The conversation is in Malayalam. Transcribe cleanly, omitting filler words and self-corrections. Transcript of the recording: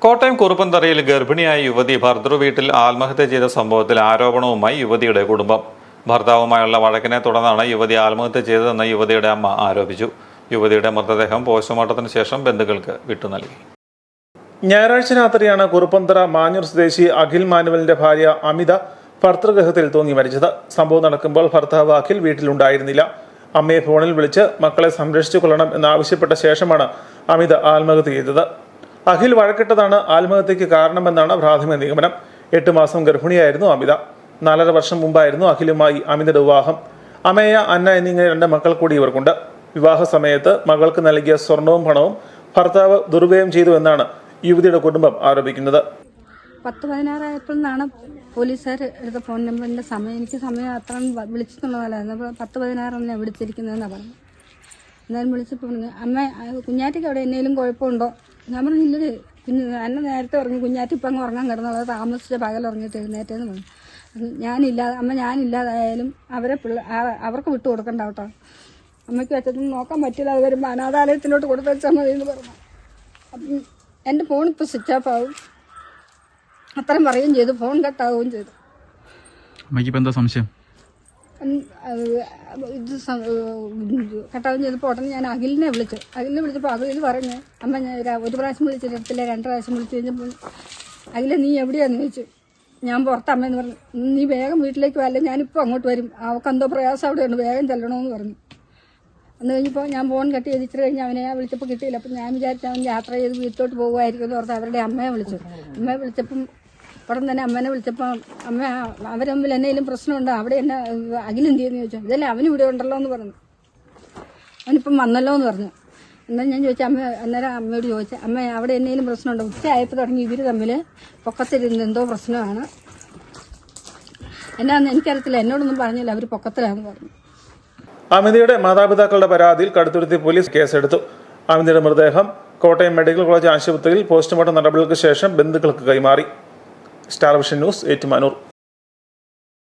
കോട്ടയം കുറുപ്പന്തറയിൽ ഗർഭിണിയായ യുവതി ഭർതൃവീട്ടിൽ ആത്മഹത്യ ചെയ്ത സംഭവത്തിൽ ആരോപണവുമായി യുവതിയുടെ കുടുംബം. ഭർത്താവുമായുള്ള വഴക്കിനെ തുടർന്നാണ് യുവതി ആത്മഹത്യ ചെയ്തതെന്ന് യുവതിയുടെ അമ്മ ആരോപിച്ചു. യുവതിയുടെ മൃതദേഹം പോസ്റ്റ്മോർട്ടത്തിന് ശേഷം ബന്ധുക്കൾക്ക് വിട്ടു നൽകി. ഞായറാഴ്ച രാത്രിയാണ് കുറുപ്പന്തറ മാഞ്ഞൂർ സ്വദേശി അഖിൽ മാനുവലിന്റെ ഭാര്യ അമിത ഭർതൃഗൃഹത്തിൽ തൂങ്ങി മരിച്ചത്. സംഭവം നടക്കുമ്പോൾ ഭർത്താവ് അഖിൽ വീട്ടിലുണ്ടായിരുന്നില്ല. അമ്മയെ ഫോണിൽ വിളിച്ച് മക്കളെ സംരക്ഷിച്ചു കൊള്ളണം എന്നാവശ്യപ്പെട്ട ശേഷമാണ് അമിത ആത്മഹത്യ ചെയ്തത്. അഖിൽ വഴക്കിട്ടതാണ് ആത്മഹത്യക്ക് കാരണമെന്നാണ് പ്രാഥമിക നിഗമനം. 8 മാസം ഗർഭിണിയായിരുന്നു അമിത. 4.5 വർഷം മുമ്പായിരുന്നു അഖിലുമായി അമിതയുടെ വിവാഹം. അമേയ, അന്ന എന്നിങ്ങനെ 2 മക്കൾ കൂടി ഇവർക്കുണ്ട്. വിവാഹ സമയത്ത് മകൾക്ക് നൽകിയ സ്വർണവും പണവും ഭർത്താവ് ദുരുപയോഗം ചെയ്തു എന്നാണ് യുവതിയുടെ കുടുംബം ആരോപിക്കുന്നത്. 10-16 പോലീസുകാർ എടുത്ത ഫോൺ നമ്പറിന്റെ സമയം എനിക്ക് അത്ര വിളിച്ചിട്ടുള്ളതല്ലായിരുന്നു. അപ്പോൾ 10-16 വിളിച്ചിരിക്കുന്നതെന്നാണ് പറഞ്ഞത്. എന്നാലും വിളിച്ചപ്പോൾ അമ്മ കുഞ്ഞാറ്റിക്ക് അവിടെ എന്നേലും കുഴപ്പമുണ്ടോ? ഞാൻ പറഞ്ഞില്ലേ, എന്നെ നേരത്തെ ഉറങ്ങി, കുഞ്ഞാറ്റി ഇപ്പം അങ്ങ് ഉറങ്ങാൻ കിടന്നുള്ളത് താമസിച്ച് പകൽ ഉറങ്ങിയിട്ട് എഴുന്നേറ്റെന്ന് പറഞ്ഞു. ഞാനില്ലാതായാലും അവർക്ക് വിട്ടു കൊടുക്കണ്ട കേട്ടോ, അമ്മയ്ക്ക് വെച്ചതൊന്നും നോക്കാൻ പറ്റില്ല, അത് വരുമ്പോൾ അനാഥാലയത്തിലോട്ട് കൊടുത്തു വെച്ചാൽ മതി എന്ന് പറഞ്ഞു. അപ്പം എൻ്റെ ഫോൺ ഇപ്പോൾ സ്വിച്ച് ഓഫ് ആവും, അത്രയും പറയുകയും ചെയ്തു. ഫോൺ കട്ടാവുകയും ചെയ്തു. അമ്മയ്ക്ക് എന്താ സംശയം? ഇത് കട്ടാവുകയും ചെയ്തപ്പോൾ ഉടനെ ഞാൻ അഖിലിനെ വിളിച്ചപ്പോൾ അഖിൽ പറഞ്ഞു, അമ്മ ഞാൻ 1 പ്രാവശ്യം വിളിച്ചിട്ടില്ല, 2 പ്രാവശ്യം വിളിച്ചു കഴിഞ്ഞപ്പോൾ അഖിലെ നീ എവിടെയാന്ന് ചോദിച്ചു. ഞാൻ പുറത്ത് അമ്മയെന്ന് പറഞ്ഞു. നീ വേഗം വീട്ടിലേക്ക് വല്ല, ഞാനിപ്പോൾ അങ്ങോട്ട് വരും, അവൾക്ക് എന്തോ പ്രയാസം അവിടെയുണ്ട്, വേഗം ചെല്ലണമെന്ന് പറഞ്ഞു. അന്ന് കഴിഞ്ഞപ്പോൾ ഞാൻ ഫോൺ കട്ട് ചെയ്ത് ഇച്ചിരി കഴിഞ്ഞ് അവനെ വിളിച്ചപ്പോൾ കിട്ടിയില്ല. അപ്പം ഞാൻ വിചാരിച്ചു അവൻ യാത്ര ചെയ്ത് വീട്ടിലോട്ട് പോകുമായിരിക്കും എന്ന് ഓർത്ത് അവരുടെ അമ്മയെ വിളിച്ചു. അമ്മയെ വിളിച്ചപ്പം ഉടൻ തന്നെ അമ്മേനെ വിളിച്ചപ്പോൾ അമ്മ അവരെ തമ്മിൽ എന്തെങ്കിലും പ്രശ്നമുണ്ടോ, അവിടെ എന്നെ അഖിലെന്ത് ചെയ്യുന്നു ചോദിച്ചു. ഇതല്ലേ അവനും ഇവിടെ ഉണ്ടല്ലോ എന്ന് പറഞ്ഞു, അവനിപ്പം വന്നല്ലോ എന്ന് പറഞ്ഞു. എന്നാൽ ഞാൻ ചോദിച്ചു അന്നേരം അമ്മയോട് ചോദിച്ചു, അമ്മ അവിടെ എന്തെങ്കിലും പ്രശ്നമുണ്ടോ? ഉച്ചയായപ്പോൾ തുടങ്ങി ഇവർ തമ്മിൽ പൊക്കത്തിരുന്ന് എന്തോ പ്രശ്നമാണ്, എന്നാന്ന് എനിക്കറിയത്തില്ല, എന്നോടൊന്നും പറഞ്ഞില്ല, അവർ പൊക്കത്തിലാണെന്ന് പറഞ്ഞു. അമിതയുടെ മാതാപിതാക്കളുടെ പരാതിയിൽ കടുത്തുരുത്തി പോലീസ് കേസെടുത്തു. അമിതയുടെ മൃതദേഹം കോട്ടയം മെഡിക്കൽ കോളേജ് ആശുപത്രിയിൽ പോസ്റ്റ്മോർട്ടം നടപടികൾക്ക് ശേഷം ബന്ധുക്കൾക്ക് കൈമാറി. Star vision news, Ettumanoor.